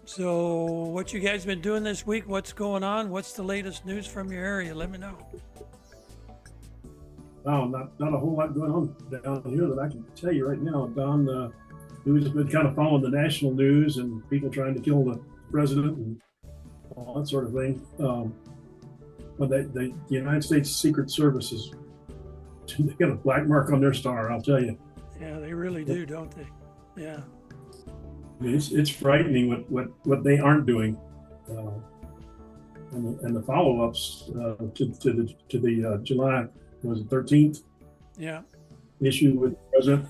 So, what you guys been doing this week? What's going on? What's the latest news from your area? Let me know. Oh, not a whole lot going on down here that I can tell you right now, Don. We've been kind of following the national news and people trying to kill the president and all that sort of thing. But the United States Secret Service is they got a black mark on their star, I'll tell you. Yeah, they really do, don't they? Yeah. I mean, it's frightening what they aren't doing, and the follow-ups to the July was it 13th Yeah. issue with the president.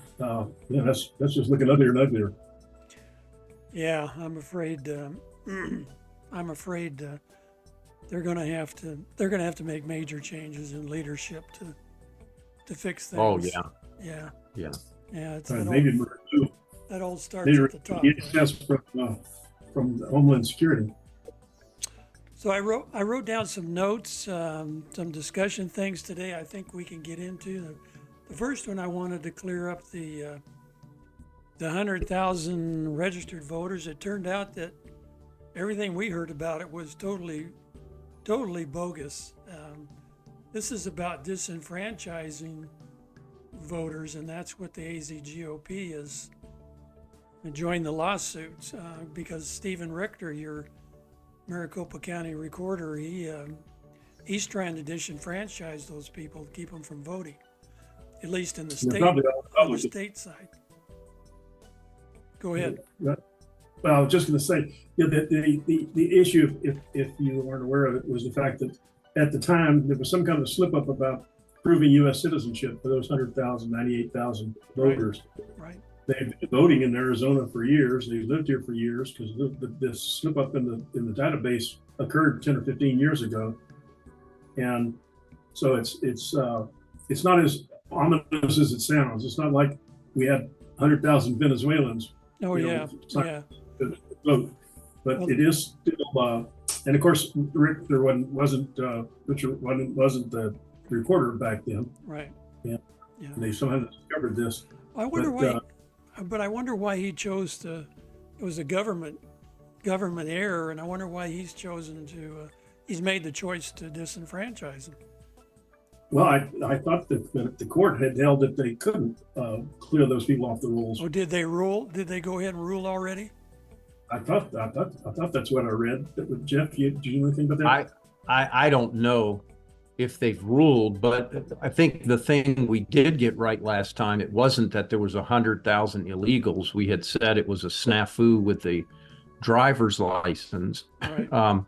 Yeah, that's just looking uglier and uglier. Yeah, I'm afraid. I'm afraid they're going to have to make major changes in leadership to fix things. Oh yeah, Yeah. yeah. Yeah. It's Maybe that all starts maybe at the top. yes, from Homeland Security. So I wrote down some notes, some discussion things today. I think we can get into. The first one I wanted to clear up the 100,000 registered voters. It turned out that everything we heard about it was totally bogus. This is about disenfranchising voters, and that's what the AZGOP is. Joined the lawsuits because Stephen Richter, your Maricopa County recorder, he's trying to disenfranchise those people, keep them from voting, at least in the state, on the state side. Go ahead. Well, I was just going to say, the issue, if you weren't aware of it, was the fact that at the time there was some kind of slip up about proving U.S. citizenship for those 100,000, 98,000 voters. Right. They've been voting in Arizona for years. They've lived here for years because this slip up in the database occurred 10 or 15 years ago, and so it's not as ominous as it sounds. It's not like we had 100,000 Venezuelans. Oh yeah, yeah. Vote, but it is still. And of course, Richter wasn't the reporter back then. Right. Yeah. Yeah. And they somehow discovered this. I wonder why. But I wonder why he chose to. It was a government error, and I wonder why he's chosen to. He's made the choice to disenfranchise them. Well, I thought that the court had held that they couldn't clear those people off the rolls. Oh, did they rule? Did they go ahead and rule already? I thought that's what I read. Jeff, do you know anything about that? I don't know if they've ruled, but I think the thing we did get right last time, it wasn't that there was 100,000 illegals. We had said it was a snafu with the driver's license. Right.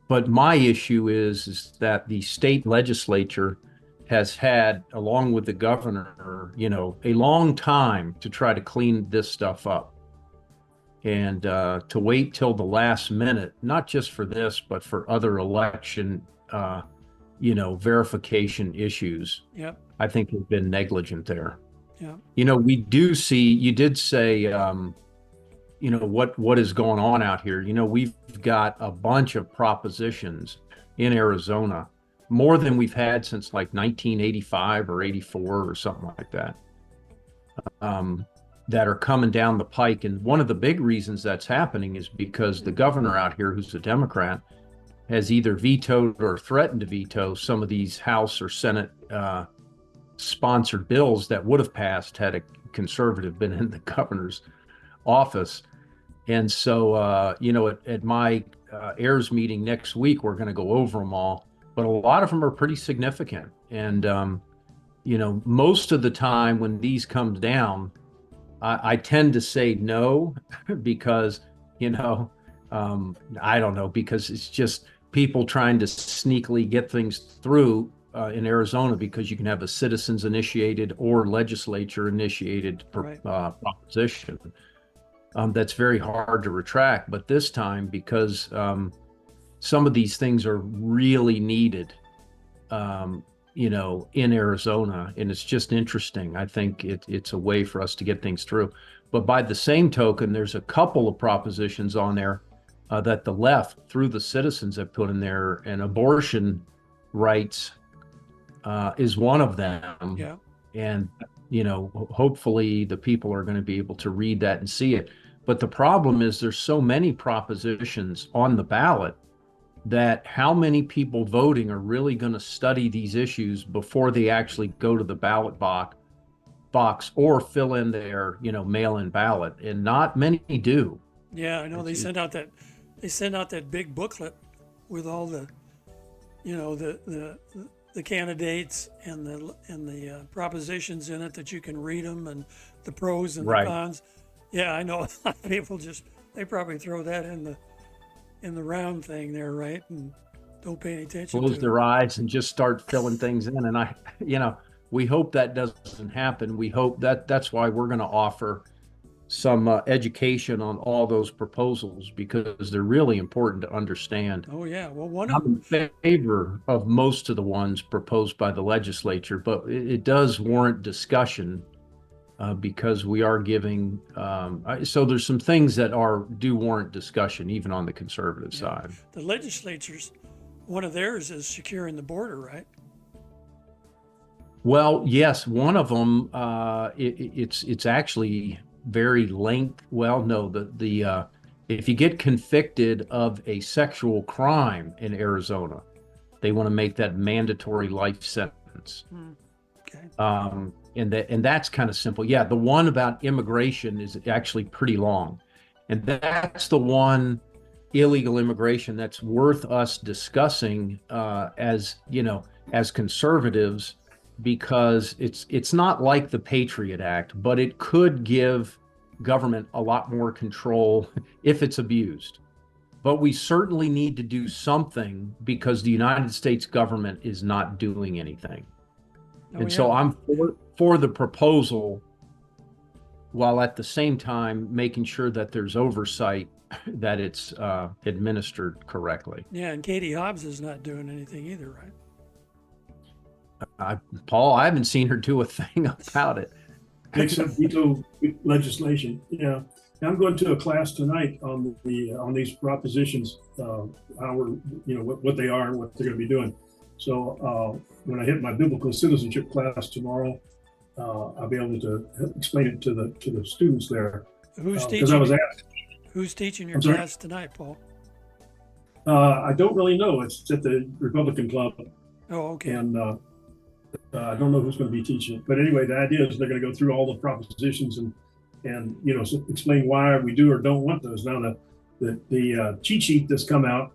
But my issue is that the state legislature has had, along with the governor, a long time to try to clean this stuff up. And to wait till the last minute, not just for this, but for other election verification issues. Yep. I think have been negligent there. Yeah. We do see, you did say, what is going on out here. We've got a bunch of propositions in Arizona, more than we've had since like 1985 or 84 or something like that, that are coming down the pike. And one of the big reasons that's happening is because the governor out here, who's a Democrat, has either vetoed or threatened to veto some of these House or Senate sponsored bills that would have passed had a conservative been in the governor's office. And so, at my heirs meeting next week, we're going to go over them all, but a lot of them are pretty significant. And, most of the time when these come down, I tend to say no because, I don't know, because it's just people trying to sneakily get things through in Arizona, because you can have a citizens initiated or legislature initiated proposition. That's very hard to retract. But this time, because some of these things are really needed, in Arizona, and it's just interesting. I think it's a way for us to get things through. But by the same token, there's a couple of propositions on there that the left, through the citizens, have put in there, and abortion rights is one of them. Yeah. And hopefully the people are going to be able to read that and see it. But the problem is there's so many propositions on the ballot that how many people voting are really going to study these issues before they actually go to the ballot box or fill in their, mail-in ballot, and not many do. Yeah, I know they sent out that big booklet with all the, the candidates and the propositions in it that you can read them and the pros and the Right. cons. Yeah, I know a lot of people they probably throw that in the round thing there, right? And don't pay any attention Close to their it. eyes and just start filling things in. And we hope that doesn't happen. We hope that's why we're going to offer some education on all those proposals, because they're really important to understand. Oh yeah, well one of I'm in favor of most of the ones proposed by the legislature, but it does warrant discussion because we are giving. So there's some things that do warrant discussion, even on the conservative side. the legislatures, one of theirs is securing the border, right? Well, yes, one of them. It's actually very length. Well, no, the if you get convicted of a sexual crime in Arizona, they want to make that mandatory life sentence. Okay. And that's kind of simple. Yeah, the one about immigration is actually pretty long, and that's the one, illegal immigration, that's worth us discussing as conservatives, because it's not like the Patriot Act, but it could give government a lot more control if it's abused. But we certainly need to do something, because the United States government is not doing anything. So I'm for the proposal, while at the same time making sure that there's oversight, that it's administered correctly. Yeah, and Katie Hobbs is not doing anything either, right? Paul, I haven't seen her do a thing about it. Except veto legislation. Yeah, I'm going to a class tonight on these propositions, how we're, what they are and what they're going to be doing. So when I hit my biblical citizenship class tomorrow, I'll be able to explain it to the students there. Who's Because I was asked. Who's teaching your I'm sorry? class tonight, Paul? I don't really know. It's at the Republican Club, Oh, okay. and I don't know who's going to be teaching it. But anyway, the idea is they're going to go through all the propositions and explain why we do or don't want those. Now the cheat sheet that's come out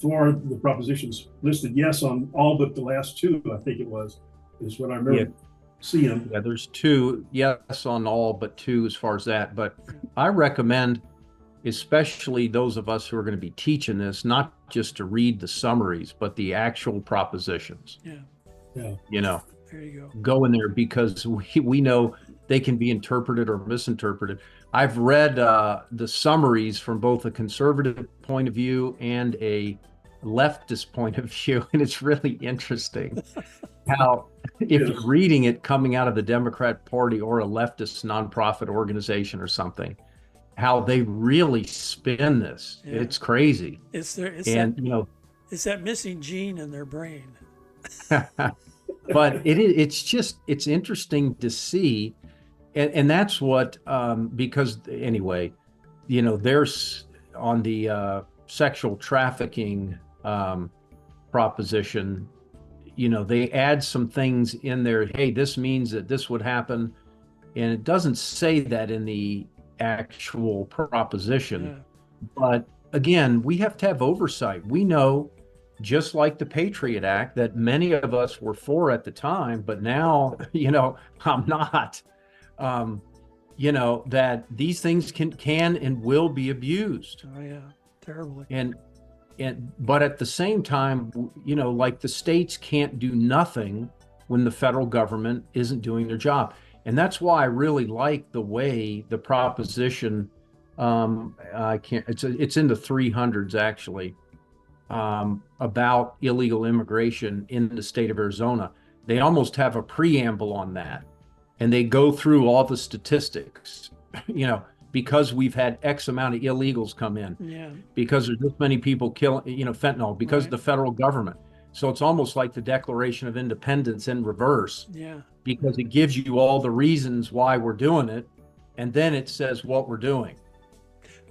for the propositions listed yes on all but the last two, I think it was, is what I remember seeing. Yeah, there's two yes on all but two as far as that. But I recommend, especially those of us who are going to be teaching this, not just to read the summaries, but the actual propositions. Yeah. There you Go in there, because we know they can be interpreted or misinterpreted. I've read the summaries from both a conservative point of view and a leftist point of view, and it's really interesting how, if you're reading it coming out of the Democrat Party or a leftist nonprofit organization or something, how they really spin this. Yeah. It's crazy. It's that missing gene in their brain. But it's interesting to see. And that's what, because anyway, there's on the sexual trafficking proposition, they add some things in there. Hey, this means that this would happen. And it doesn't say that in the actual proposition. Yeah. But again, we have to have oversight. We know, just like the Patriot Act, that many of us were for at the time, but now, I'm not. That these things can and will be abused. Oh yeah, terribly. But at the same time, like the states can't do nothing when the federal government isn't doing their job. And that's why I really like the way the proposition, it's in the 300s actually, about illegal immigration in the state of Arizona. They almost have a preamble on that. And they go through all the statistics, because we've had X amount of illegals come in, because there's this many people killing, fentanyl, because of the federal government. So it's almost like the Declaration of Independence in reverse, because it gives you all the reasons why we're doing it. And then it says what we're doing.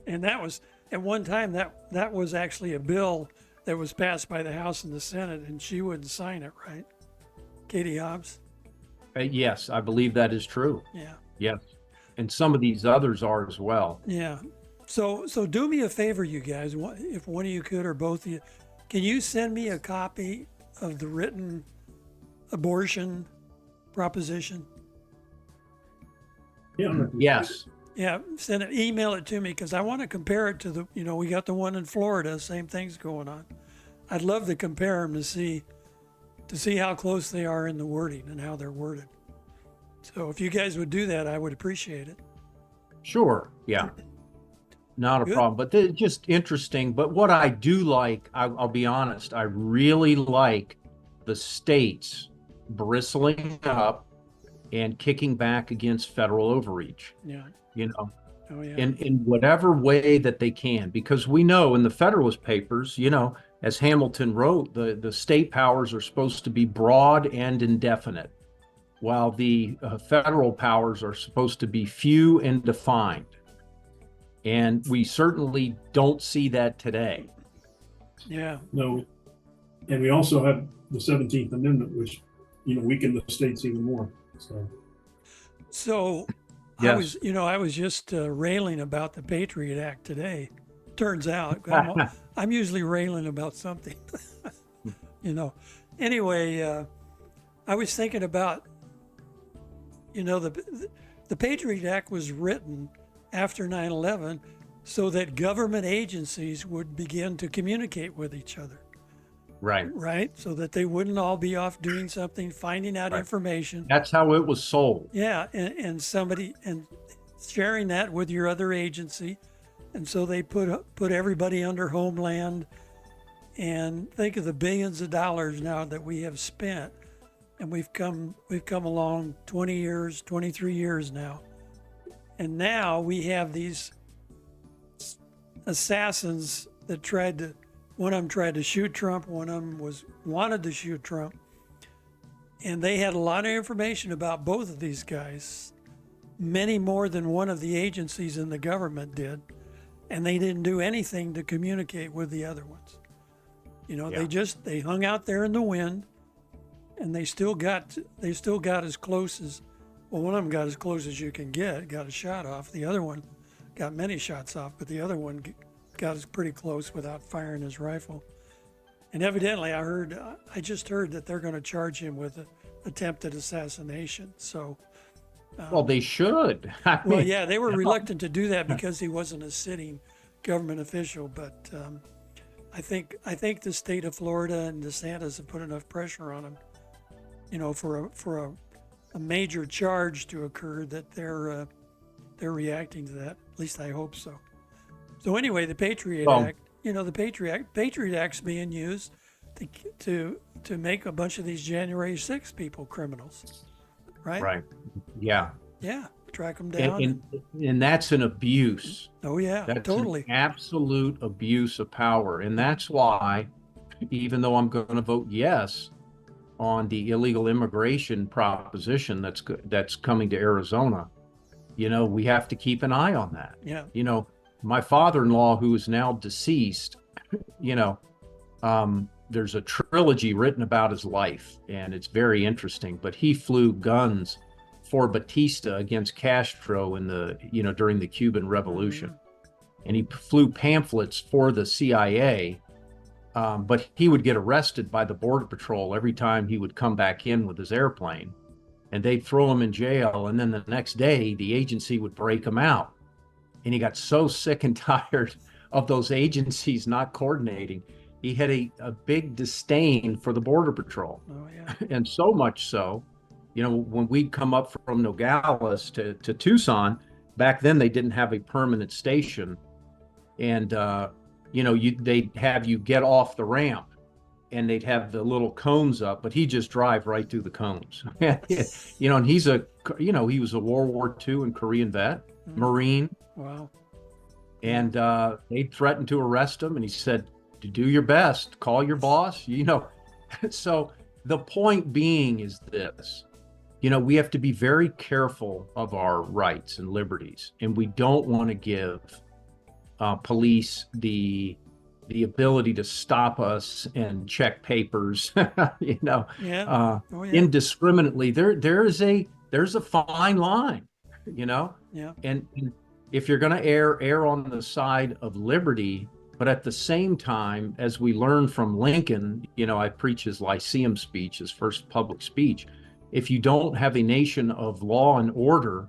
And that was, at one time, that was actually a bill that was passed by the House and the Senate, and she wouldn't sign it, right? Katie Hobbs? Yes, I believe that is true. Yeah. Yes. And some of these others are as well. Yeah. So do me a favor, you guys, if one of you could or both of you, can you send me a copy of the written abortion proposition? Yeah. Yes. Yeah, email it to me because I want to compare it to the, we got the one in Florida, same thing's going on. I'd love to compare them to see how close they are in the wording and how they're worded. So if you guys would do that, I would appreciate it. Sure. Yeah. Not a Good. problem, but they're just interesting. But what I do like, I'll be honest, I really like the states bristling up and kicking back against federal overreach. Yeah. Oh, yeah. in whatever way that they can, because we know in the Federalist Papers, as Hamilton wrote, the state powers are supposed to be broad and indefinite, while the federal powers are supposed to be few and defined. And we certainly don't see that today. Yeah. No. And we also have the 17th Amendment, which, weakened the states even more. So Yes. I was just railing about the Patriot Act today. Turns out I'm usually railing about something, Anyway, I was thinking about, the Patriot Act was written after 9/11 so that government agencies would begin to communicate with each other. Right. So that they wouldn't all be off doing something, finding out information. That's how it was sold. Yeah. And sharing that with your other agency. And so they put everybody under Homeland, and think of the billions of dollars now that we have spent. And we've come along 20 years, 23 years now. And now we have these assassins that one of them tried to shoot Trump, one of them wanted to shoot Trump. And they had a lot of information about both of these guys, many more than one of the agencies in the government did. And they didn't do anything to communicate with the other ones. They hung out there in the wind, and they still got as close as, well, one of them got as close as you can got a shot off. The other one got many shots off, but the other one got us pretty close without firing his rifle. And evidently, I just heard that they're going to charge him with attempted assassination. So, Well, they should. well, yeah, they were reluctant to do that because he wasn't a sitting government official. But I think the state of Florida and DeSantis have put enough pressure on him, for a major charge to occur that they're reacting to that. At least I hope so. So anyway, the Patriot Act, the Patriot Act's being used to make a bunch of these January 6th people criminals, right? Right. Yeah. Yeah, track them down. And that's an abuse. Oh yeah, That's totally. an absolute abuse of power. And that's why, even though I'm going to vote yes on the illegal immigration proposition that's coming to Arizona, we have to keep an eye on that. Yeah. My father-in-law, who is now deceased, there's a trilogy written about his life, and it's very interesting. But he flew guns for Batista against Castro during the Cuban Revolution, and he flew pamphlets for the CIA. But he would get arrested by the Border Patrol every time he would come back in with his airplane, and they'd throw him in jail. And then the next day, the agency would break him out. And he got so sick and tired of those agencies not coordinating. He had a big disdain for the Border Patrol. Oh, yeah. And so much so, when we'd come up from Nogales to Tucson, back then they didn't have a permanent station. And, they'd have you get off the ramp, and they'd have the little cones up, but he'd just drive right through the cones. And he was a World War II and Korean vet, Marine. Wow. And they threatened to arrest him, and he said, to do your best, call your boss, So the point being is this, we have to be very careful of our rights and liberties, and we don't want to give police, the ability to stop us and check papers, you know, Yeah. Oh, yeah. indiscriminately. There's a fine line, you know, Yeah. and if you're going to err on the side of liberty, but at the same time, as we learned from Lincoln, you know, I preach his Lyceum speech, his first public speech. If you don't have a nation of law and order,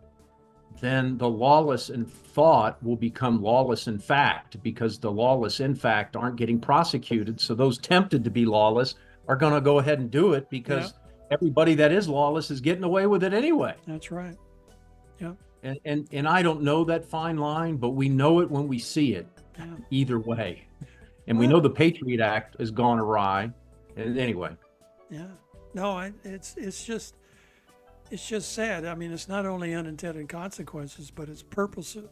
then the lawless in thought will become lawless in fact, because the lawless in fact aren't getting prosecuted. So those tempted to be lawless are going to go ahead and do it because everybody that is lawless is getting away with it anyway. That's right. Yeah. And I don't know that fine line, but we know it when we see it. Yeah. Either way. And we know the Patriot Act has gone awry. And anyway. Yeah. No, it's just sad. I mean, it's not only unintended consequences, but it's purposeful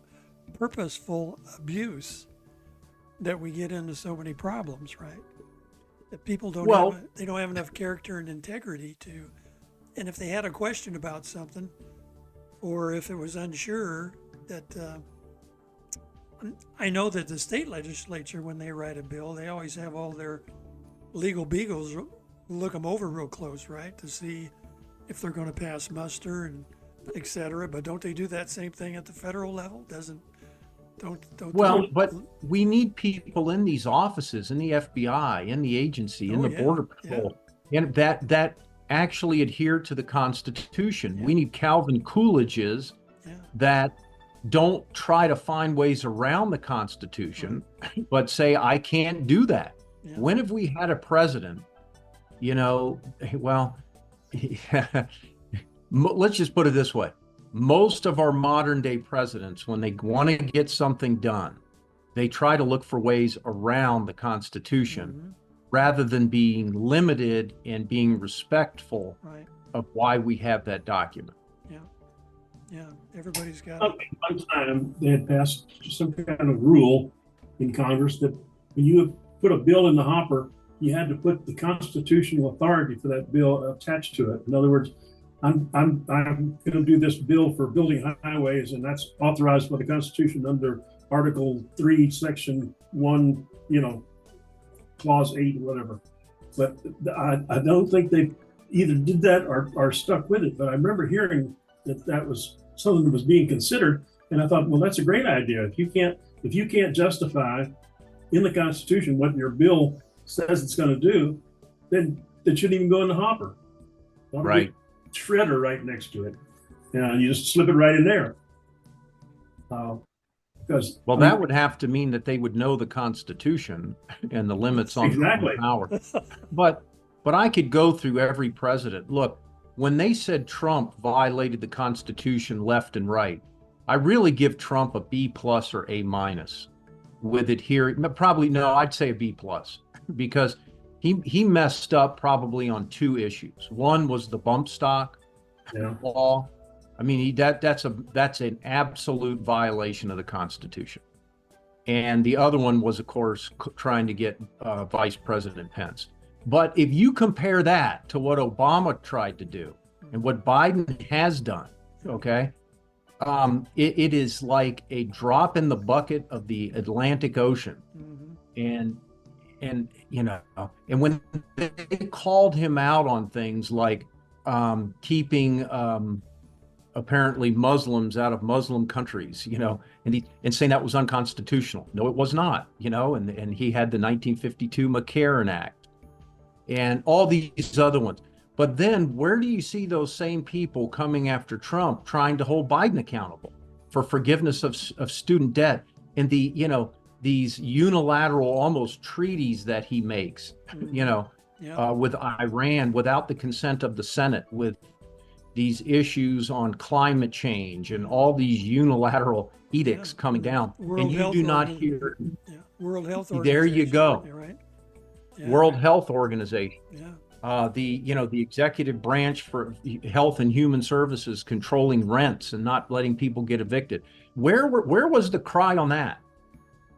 abuse that we get into so many problems, right? That people they don't have enough character and integrity to, and if they had a question about something, or if it was unsure, that I know that the state legislature, when they write a bill, they always have all their legal beagles look them over real close, right, to see if they're going to pass muster and et cetera. But don't they do that same thing at the federal level? But we need people in these offices, in the FBI, in the agency, in the Border Patrol, and that actually adhere to the Constitution. We need Calvin Coolidges that don't try to find ways around the Constitution, but say, I can't do that. When have we had a president, you know, well, let's just put it this way. Most of our modern day presidents, when they want to get something done, they try to look for ways around the Constitution rather than being limited and being respectful of why we have that document. Yeah, everybody's got one time they had passed some kind of rule in Congress that when you put a bill in the hopper, you had to put the constitutional authority for that bill attached to it. In other words, I'm going to do this bill for building highways, and that's authorized by the Constitution under Article 3, Section 1, you know, Clause 8 or whatever. But I don't think they either did that or stuck with it. But I remember hearing that was something that was being considered, and I thought, well, that's a great idea. If you can't justify in the Constitution what your bill says it's going to do, then it shouldn't even go in the hopper. Right. Shredder right next to it, and you just slip it right in there. Because that would have to mean that they would know the Constitution and the limits on power. But I could go through every president. Look, when they said Trump violated the Constitution left and right, I really give Trump a B+ or A- with it here. Probably no, I'd say a B+, because he messed up probably on two issues. One was the bump stock law. I mean, that's an absolute violation of the Constitution. And the other one was, of course, trying to get Vice President Pence. But if you compare that to what Obama tried to do and what Biden has done, okay, it is like a drop in the bucket of the Atlantic Ocean. And you know, and when they called him out on things like keeping apparently Muslims out of Muslim countries, you know, and saying that was unconstitutional. No, it was not, you know, and he had the 1952 McCarran Act and all these other ones. But then where do you see those same people coming after Trump trying to hold Biden accountable for forgiveness of student debt and these unilateral almost treaties that he makes, you know, with Iran without the consent of the Senate, with these issues on climate change and all these unilateral edicts coming down. And you do not hear. World Health Organization. There you go. Right? World Health Organization. Yeah. The executive branch for Health and Human Services controlling rents and not letting people get evicted. Where was the cry on that?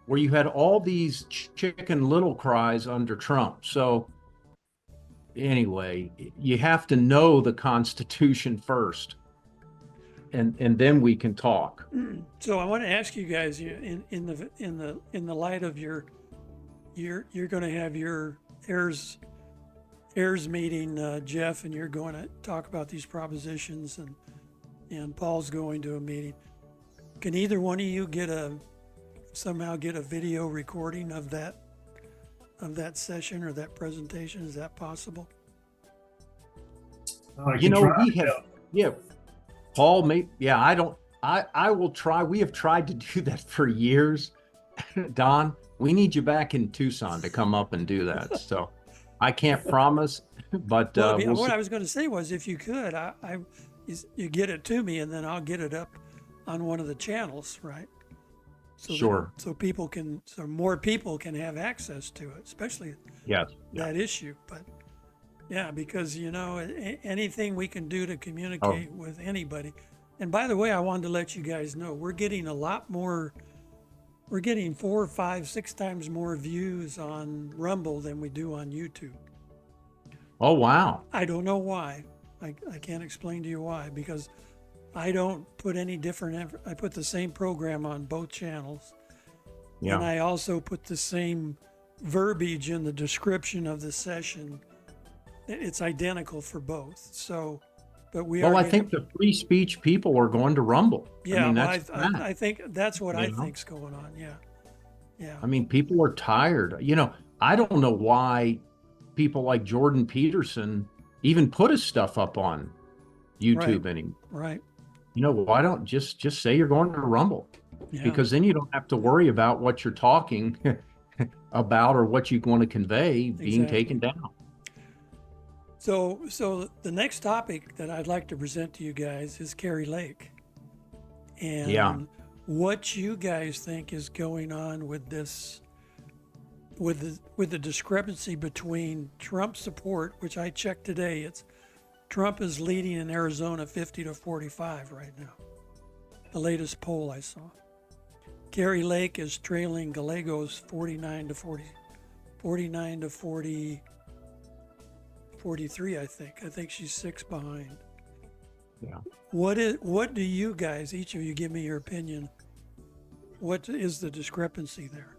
Where you had all these Chicken Little cries under Trump. So anyway, you have to know the Constitution first. and then we can talk. So I want to ask you guys, in the light of you're going to have your heirs meeting, Jeff, and you're going to talk about these propositions, and Paul's going to a meeting. Can either one of you somehow get a video recording of that session or that presentation? Is that possible? We have, Paul, I will try. We have tried to do that for years. Don, we need you back in Tucson to come up and do that. So I can't promise, but what I was going to say was, if you could, you get it to me, and then I'll get it up on one of the channels, right? Sure. So more people can have access to it, especially that issue. But yeah, because anything we can do to communicate with anybody. And by the way, I wanted to let you guys know we're getting a lot more. We're getting 4, 5, 6 times more views on Rumble than we do on YouTube. Oh, wow. I don't know why. I can't explain to you why, because I don't put any different. I put the same program on both channels. Yeah. And I also put the same verbiage in the description of the session. It's identical for both. So, but I think the free speech people are going to Rumble. Yeah, I think that's what I think's going on. Yeah. Yeah. I mean, people are tired. I don't know why people like Jordan Peterson even put his stuff up on YouTube anymore. Right. Why don't just say you're going to Rumble? Yeah. Because then you don't have to worry about what you're talking about or what you want to convey being taken down. So the next topic that I'd like to present to you guys is Kari Lake, and what you guys think is going on with this, with the discrepancy between Trump support, which I checked today. Trump is leading in Arizona 50-45 right now. The latest poll I saw. Kari Lake is trailing Gallegos 43, I think. I think she's 6 behind. Yeah. What do you guys, each of you, give me your opinion? What is the discrepancy there?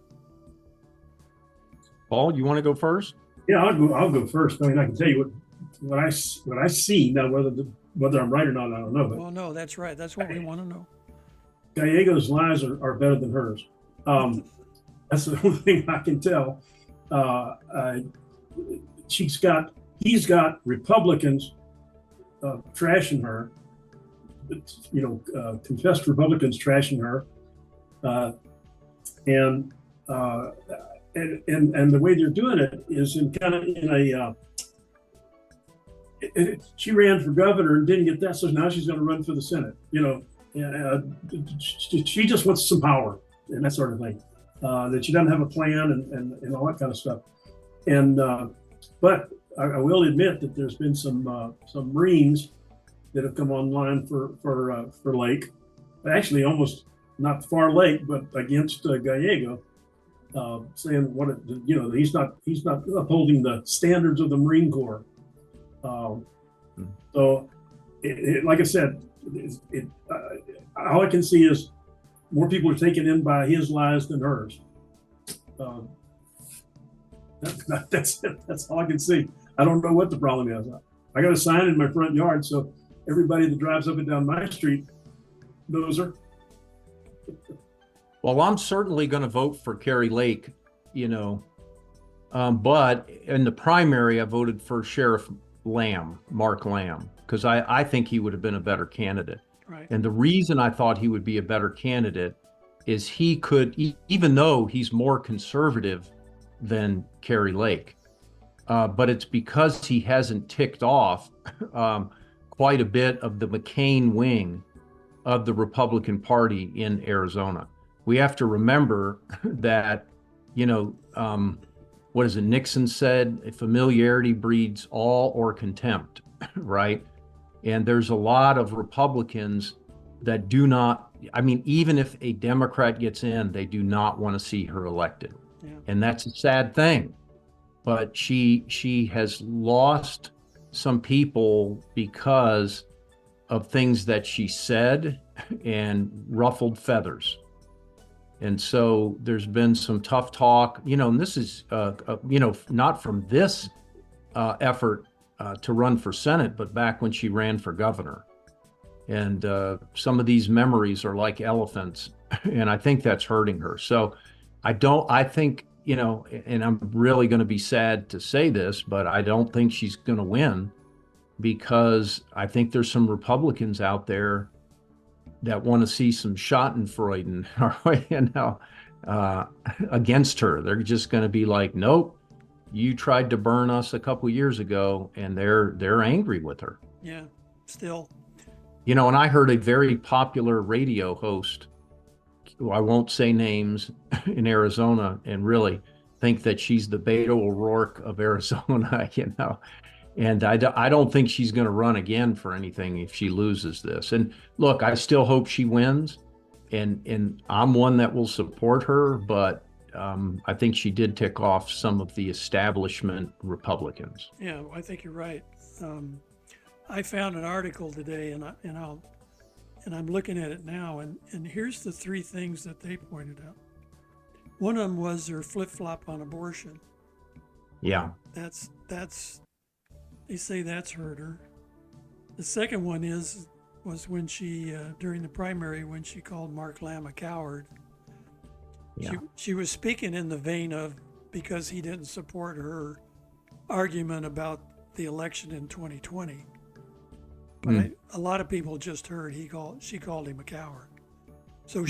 Paul, you want to go first? Yeah, I'll go first. I mean, I can tell you what I see now. Whether I'm right or not, I don't know. But well, no, that's right. That's what we want to know. Gallegos' lies are better than hers. That's the only thing I can tell. He's got Republicans trashing her. Confessed Republicans trashing her, and the way they're doing it is she ran for governor and didn't get that, so now she's going to run for the Senate. She just wants some power and that sort of thing. That she doesn't have a plan and all that kind of stuff. But I will admit that there's been some Marines that have come online for Lake, actually almost not far Lake, but against Gallego, saying he's not upholding the standards of the Marine Corps. So, like I said, all I can see is more people are taken in by his lies than hers. That's all I can see. I don't know what the problem is. I got a sign in my front yard, so everybody that drives up and down my street knows her. Well, I'm certainly going to vote for Kari Lake, but in the primary, I voted for Sheriff Mark Lamb, because I think he would have been a better candidate. Right. And the reason I thought he would be a better candidate is he could, even though he's more conservative than Kari Lake, but it's because he hasn't ticked off quite a bit of the McCain wing of the Republican Party in Arizona. We have to remember that, what is it? Nixon said, familiarity breeds awe or contempt, right? And there's a lot of Republicans that do not, even if a Democrat gets in, they do not want to see her elected. Yeah. And that's a sad thing. But she has lost some people because of things that she said and ruffled feathers. And so there's been some tough talk, and this is, not from this effort to run for Senate, but back when she ran for governor. And some of these memories are like elephants, and I think that's hurting her. So I think, and I'm really going to be sad to say this, but I don't think she's going to win, because I think there's some Republicans out there that want to see some Schadenfreude against her. They're just going to be like, nope, you tried to burn us a couple years ago, and they're angry with her. Yeah, still. And I heard a very popular radio host, who I won't say names, in Arizona, and really think that she's the Beto O'Rourke of Arizona, And I don't think she's going to run again for anything if she loses this. And look, I still hope she wins, and I'm one that will support her, but I think she did tick off some of the establishment Republicans. Yeah, I think you're right. I found an article today, and I'm looking at it now, and here's the three things that they pointed out. One of them was her flip-flop on abortion. Yeah. That's they say that's hurt her. The second one was when she during the primary, when she called Mark Lamb a coward. Yeah. She was speaking in the vein of, because he didn't support her argument about the election in 2020. But a lot of people just heard she called him a coward. So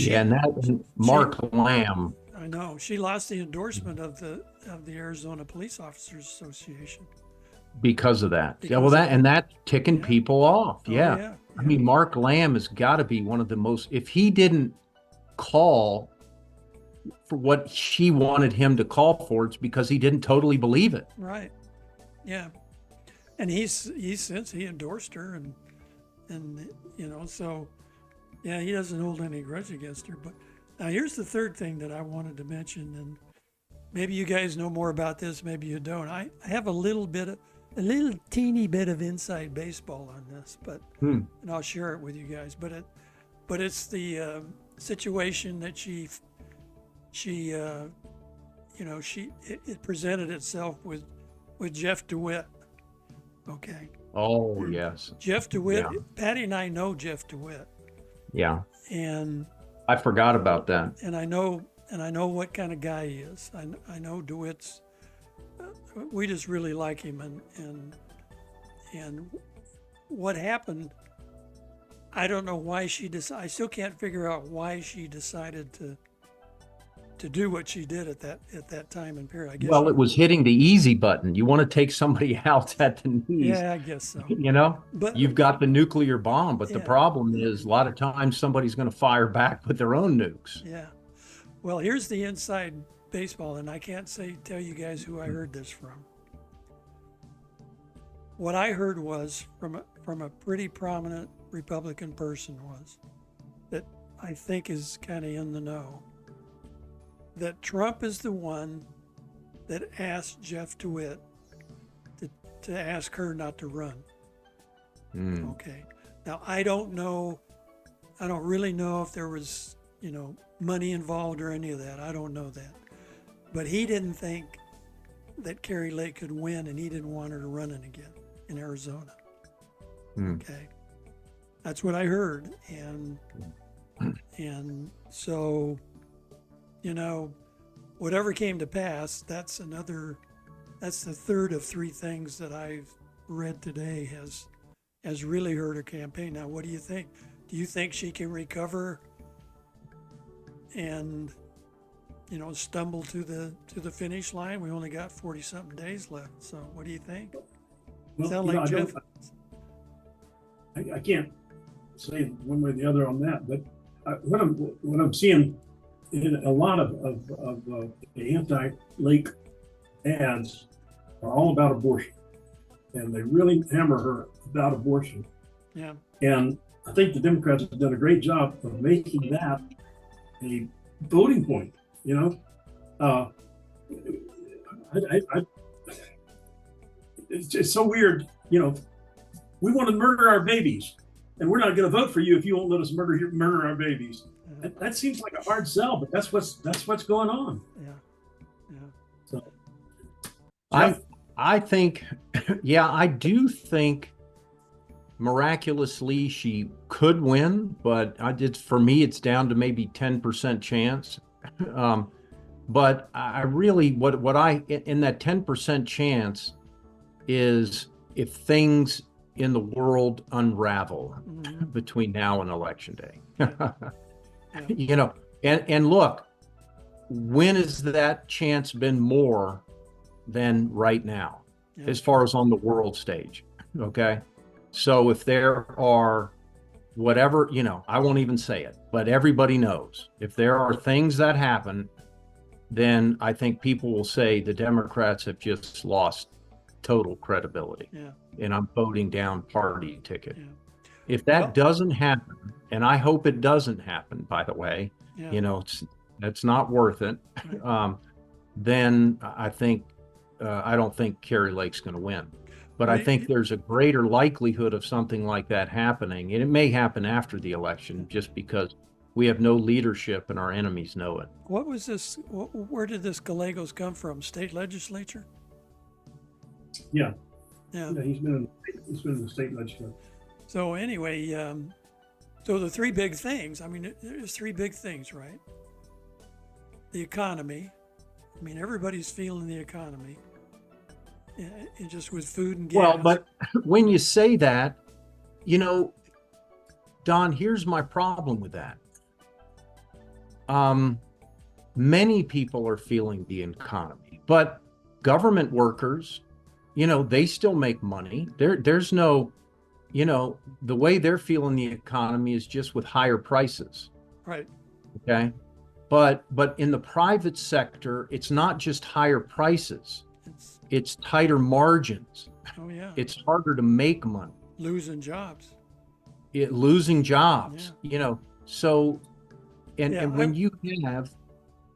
Mark Lamb. I know, she lost the endorsement of the Arizona Police Officers Association because of that. That's ticking people off. Yeah. I mean, Mark Lamb has got to be one of the most, if he didn't call for what she wanted him to call for, it's because he didn't totally believe it. Right. Yeah. And he endorsed her, and so yeah, he doesn't hold any grudge against her. But now here's the third thing that I wanted to mention, and maybe you guys know more about this, maybe you don't. I have a little teeny bit of inside baseball on this, but and I'll share it with you guys. But it's the situation that it presented itself with Jeff DeWitt. Okay. Oh, yes. Jeff DeWitt. Yeah. Patty and I know Jeff DeWitt. Yeah. And I forgot about that. And I know what kind of guy he is. I know DeWitt's. We just really like him, and what happened, I don't know why I still can't figure out why she decided to do what she did at that time and period. I guess. Well, it was hitting the easy button. You want to take somebody out at the knees. Yeah, I guess so. But you've got the nuclear bomb, but the problem is a lot of times somebody's going to fire back with their own nukes. Yeah. Well, here's the inside baseball, and I can't tell you guys who I heard this from. What I heard was from a pretty prominent Republican person was that I think is kind of in the know, that Trump is the one that asked Jeff DeWitt to ask her not to run. Okay. Now, I don't really know if there was, money involved or any of that. I don't know that. But he didn't think that Kari Lake could win, and he didn't want her to run it again in Arizona. Okay. That's what I heard. And so, whatever came to pass, that's the third of three things that I've read today has really hurt her campaign. Now, what do you think? Do you think she can recover and stumble to the finish line? We only got 40-something days left. So what do you think? Well, Sound like Jeff? I can't say one way or the other on that, but what I'm seeing in a lot of the anti-Lake ads are all about abortion, and they really hammer her about abortion. Yeah. And I think the Democrats have done a great job of making that a voting point. It's so weird. We want to murder our babies. and we're not going to vote for you if you won't let us murder our babies. Yeah. That seems like a hard sell, but that's what's going on. Yeah. Yeah. So, I think, yeah, I do think miraculously she could win, but for me, it's down to maybe 10% chance. But I really, what I, in that 10% chance is if things in the world unravel between now and election day. You know, and look, when has that chance been more than right now, as far as on the world stage? Okay. So if there are whatever, you know, I won't even say it, but everybody knows if there are things that happen, then I think people will say the Democrats have just lost total credibility. Yeah. And I'm voting down party ticket. Yeah. If that doesn't happen, and I hope it doesn't happen, by the way, Yeah. you know, that's not worth it. Right. Then I think, I don't think Kari Lake's going to win. But I think there's a greater likelihood of something like that happening. And it may happen after the election just because we have no leadership and our enemies know it. What was this? Where did this Gallegos come from? State legislature? Yeah. Yeah. He's been in the state legislature. So anyway, so the three big things, I mean, there's three big things, right? The economy. I mean, everybody's feeling the economy. And just with food and gas. Well, but when you say that, you know, Don, here's my problem with that. Many people are feeling the economy, but government workers, you know, they still make money. There's no, you know, the way they're feeling the economy is just with higher prices. Right. Okay. But in the private sector, it's not just higher prices. It's tighter margins. Oh yeah. It's harder to make money. Losing jobs. Losing jobs, you know, so, and when you have,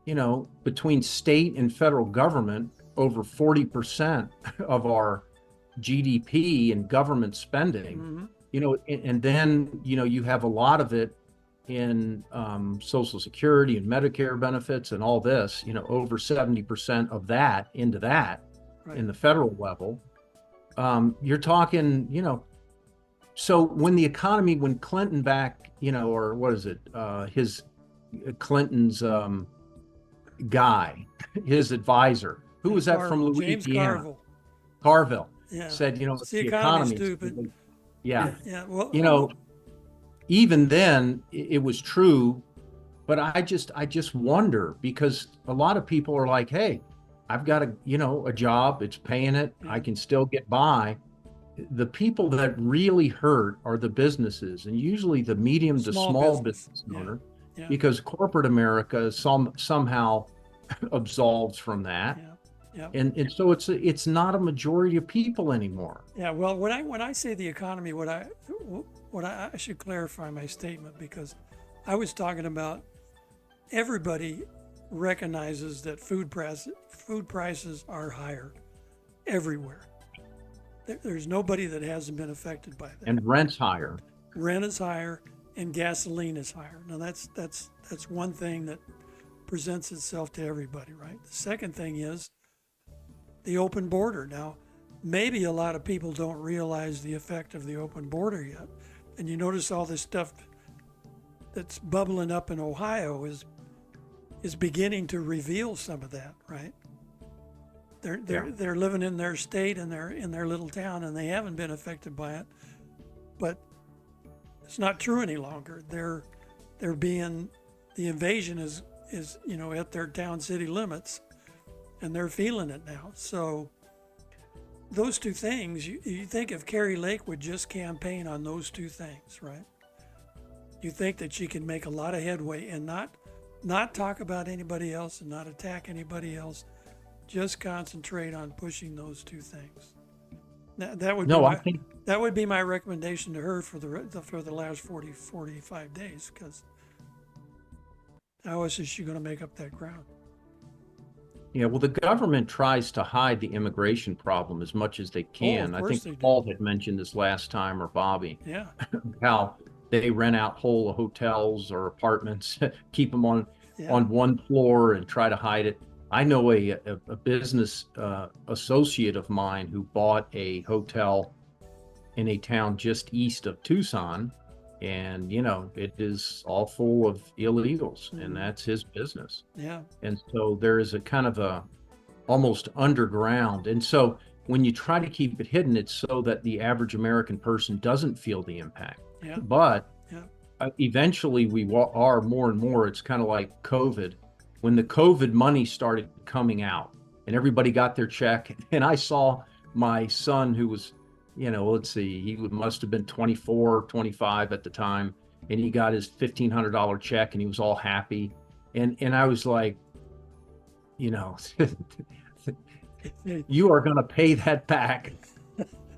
you know, between state and federal government, over 40% of our GDP and government spending, you know, and then, you know, you have a lot of it in Social Security and Medicare benefits and all this, you know, over 70% of that into that in the federal level. You're talking, you know, so when the economy, when Clinton back, you know, or what is it, Clinton's guy, his advisor, who was that from Louisiana? James Carville. Yeah. Said, you know, it's the economy stupid. Yeah. Yeah. Well, you know, even then it was true, but I just wonder, because a lot of people are like, hey, I've got a job, it's paying it, I can still get by. The people that really hurt are the businesses, and usually the medium to small business owner, because corporate America somehow absolves from that. And so it's not a majority of people anymore. Yeah. Well, when I say the economy, what I should clarify my statement, because I was talking about everybody recognizes that food prices are higher everywhere. There's nobody that hasn't been affected by that. And rent's higher. Rent is higher, and gasoline is higher. Now that's one thing that presents itself to everybody, right? The second thing is the open border. Now, maybe a lot of people don't realize the effect of the open border yet, and you notice all this stuff that's bubbling up in Ohio is beginning to reveal some of that, right? They're living in their state and they're in their little town and they haven't been affected by it, but it's not true any longer. The invasion is you know, at their town city limits, and they're feeling it now. So those two things, you think if Kari Lake would just campaign on those two things, right? You think that she can make a lot of headway and not talk about anybody else and not attack anybody else. Just concentrate on pushing those two things. That would be my recommendation to her for the last 45 days, because how else is she going to make up that ground? Yeah, well, the government tries to hide the immigration problem as much as they can. I course think they do. Paul had mentioned this last time, or Bobby, Yeah, how they rent out whole hotels or apartments, keep them yeah, on one floor and try to hide it. I know a business associate of mine who bought a hotel in a town just east of Tucson, and it is all full of illegals, and that's his business. yeah, And so there is a kind of a almost underground. And so when you try to keep it hidden, it's so that the average American person doesn't feel the impact. yeah, But yeah, eventually we are more and more. It's kind of like COVID. When the COVID money started coming out and everybody got their check, and I saw my son, who was, let's see, he must have been 24, 25 at the time, and he got his $1,500 check and he was all happy. And I was like, you know, you are going to pay that back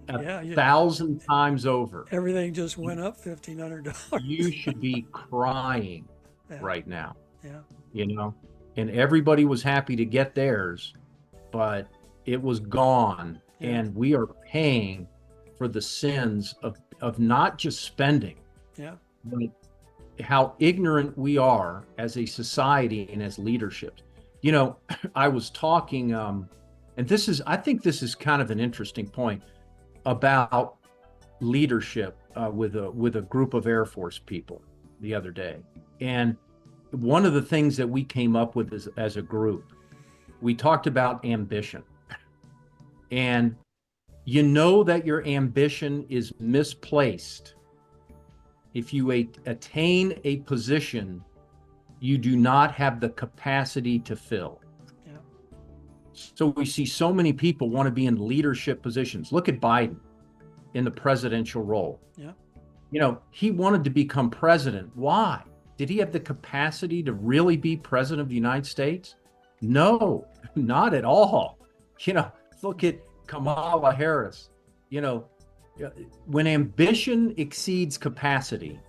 a yeah, yeah. 1,000 times over. Everything just went up $1,500. You should be crying Yeah, right now, yeah, and everybody was happy to get theirs, but it was gone. Yeah. And we are paying for the sins of not just spending, yeah, but how ignorant we are as a society and as leadership. I was talking, and I think this is kind of an interesting point about leadership with a group of Air Force people the other day. And one of the things that we came up with as a group, we talked about ambition. And that your ambition is misplaced if you attain a position you do not have the capacity to fill. Yeah. So we see so many people want to be in leadership positions. Look at Biden in the presidential role. Yeah. He wanted to become president. Why? Did he have the capacity to really be president of the United States? No, not at all. Look at Kamala Harris. When ambition exceeds capacity,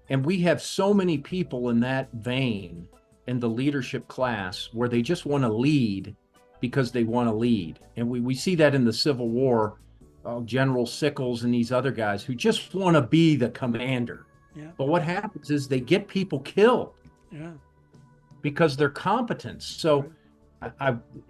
and we have so many people in that vein in the leadership class where they just want to lead because they want to lead. And we see that in the Civil War, General Sickles and these other guys who just want to be the commander. Yeah. But what happens is they get people killed because they're competent. So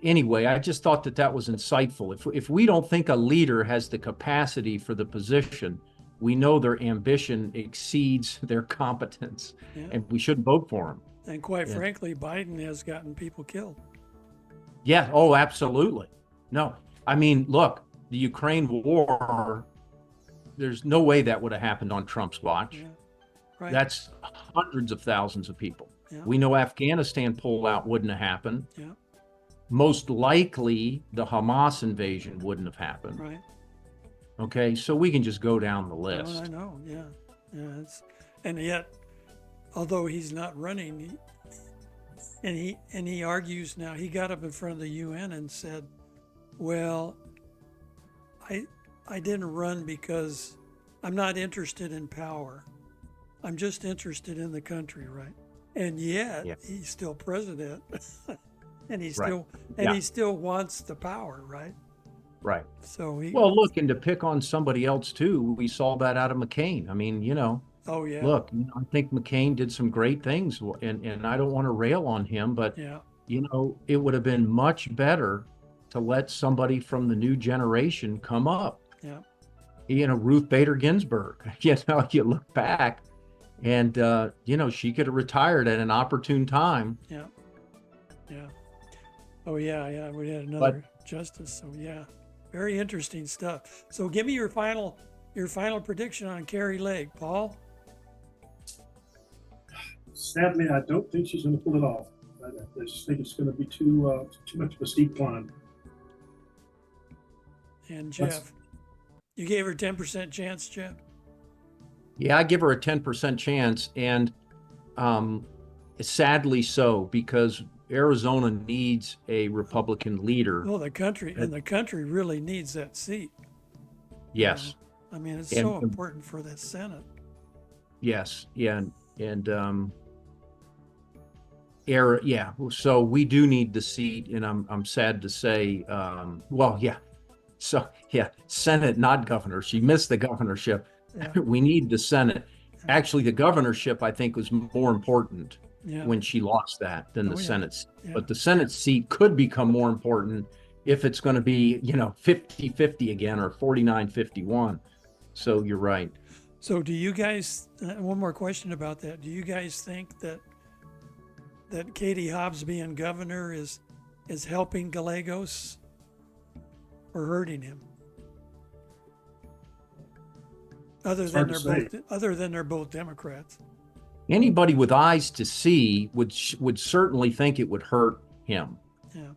anyway, I just thought that was insightful. If we don't think a leader has the capacity for the position, we know their ambition exceeds their competence, and we shouldn't vote for them. And quite frankly, Biden has gotten people killed. Yeah. Oh, absolutely. No, I mean, look, the Ukraine war, there's no way that would have happened on Trump's watch. Yeah. Right. That's hundreds of thousands of people. Yeah. We know Afghanistan pullout wouldn't have happened. Yeah. Most likely the Hamas invasion wouldn't have happened. Right. Okay, so we can just go down the list. Oh, I know, yeah. And yet, although he's not running, he argues now, he got up in front of the UN and said, well, I didn't run because I'm not interested in power. I'm just interested in the country, right? And yet he's still president, and he still wants the power, right? Right. So look, and to pick on somebody else too, we saw that out of McCain. I mean, Oh yeah. Look, I think McCain did some great things, and I don't want to rail on him, but it would have been much better to let somebody from the new generation come up. Yeah. Ruth Bader Ginsburg. You look back, and she could have retired at an opportune time. Yeah. Yeah. Oh yeah, yeah. We had another justice. So yeah. Very interesting stuff. So give me your final prediction on Kari Lake, Paul. Sadly, I don't think she's going to pull it off. I just think it's going to be too much of a steep climb. And Jeff, you gave her 10% chance, Jeff? Yeah, I give her a 10% chance, and sadly so, because Arizona needs a Republican leader. Well, the country really needs that seat. Yes. I mean, it's so important for the Senate. Yes. Yeah. And era. Yeah. So we do need the seat, and I'm sad to say, well, yeah. So yeah, Senate, not governor. She missed the governorship. Yeah. We need the Senate. Actually, the governorship, I think, was more important Yeah. when she lost that than the Oh, yeah. Senate seat. Yeah. But the Senate seat could become more important if it's going to be, 50-50 again, or 49-51. So you're right. So do you guys, one more question about that. Do you guys think that Katie Hobbs being governor is helping Gallegos or hurting him? Other than they're both Democrats. Anybody with eyes to see would certainly think it would hurt him. Yeah.